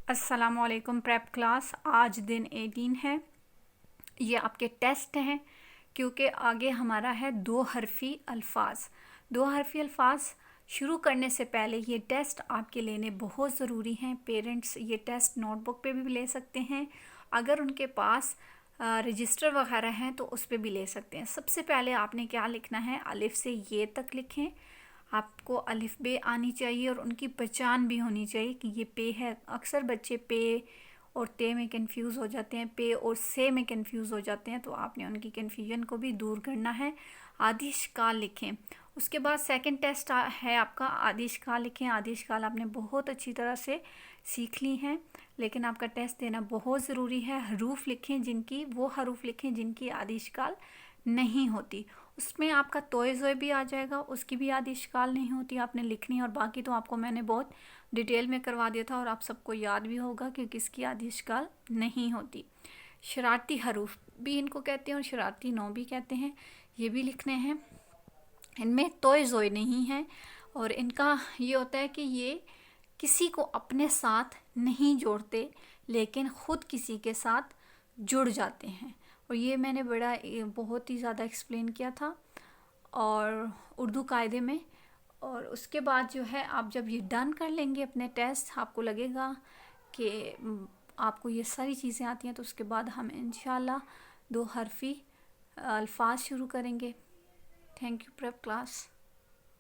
अस्सलामुअलैकुम prep class. आज दिन 18 है। ये आपके टेस्ट हैं क्योंकि आगे हमारा है दो हरफी अल्फाज। दो हरफी अल्फाज शुरू करने से पहले ये टेस्ट आपके लेने बहुत ज़रूरी हैं। पेरेंट्स ये टेस्ट नोटबुक पे भी ले सकते हैं, अगर उनके पास रजिस्टर वगैरह हैं तो उस पर भी ले सकते हैं। सबसे पहले आपने क्या लिखना है, अलिफ से ये तक लिखें। आपको अलिफ बे आनी चाहिए और उनकी पहचान भी होनी चाहिए कि ये पे है। अक्सर बच्चे पे और ते में कंफ्यूज हो जाते हैं, पे और से में कंफ्यूज हो जाते हैं, तो आपने उनकी कन्फ्यूजन को भी दूर करना है। आदि शिकाल लिखें। उसके बाद सेकंड टेस्ट है आपका आदि शिकाल लिखें। आदि शिकाल आपने बहुत अच्छी तरह से सीख ली हैं, लेकिन आपका टेस्ट देना बहुत ज़रूरी है। हरूफ लिखें जिनकी, वो हरूफ लिखें जिनकी आदि शिकाल नहीं होती। उसमें आपका तोय ज़ोय भी आ जाएगा, उसकी भी आदि शिकाल नहीं होती, आपने लिखनी। और बाकी तो आपको मैंने बहुत डिटेल में करवा दिया था और आप सबको याद भी होगा कि किसकी आदि शिकाल नहीं होती। शरारती हरूफ भी इनको कहते हैं और शरारती नौ भी कहते हैं, ये भी लिखने हैं। इनमें तोय ज़ोय नहीं है और इनका ये होता है कि ये किसी को अपने साथ नहीं जोड़ते, लेकिन ख़ुद किसी के साथ जुड़ जाते हैं। और ये मैंने बहुत ही ज़्यादा एक्सप्लेन किया था और उर्दू कायदे में। और उसके बाद जो है, आप जब ये डन कर लेंगे अपने टेस्ट, आपको लगेगा कि आपको ये सारी चीज़ें आती हैं, तो उसके बाद हम इंशाल्लाह दो हरफी अल्फाज शुरू करेंगे। Thank you prep class.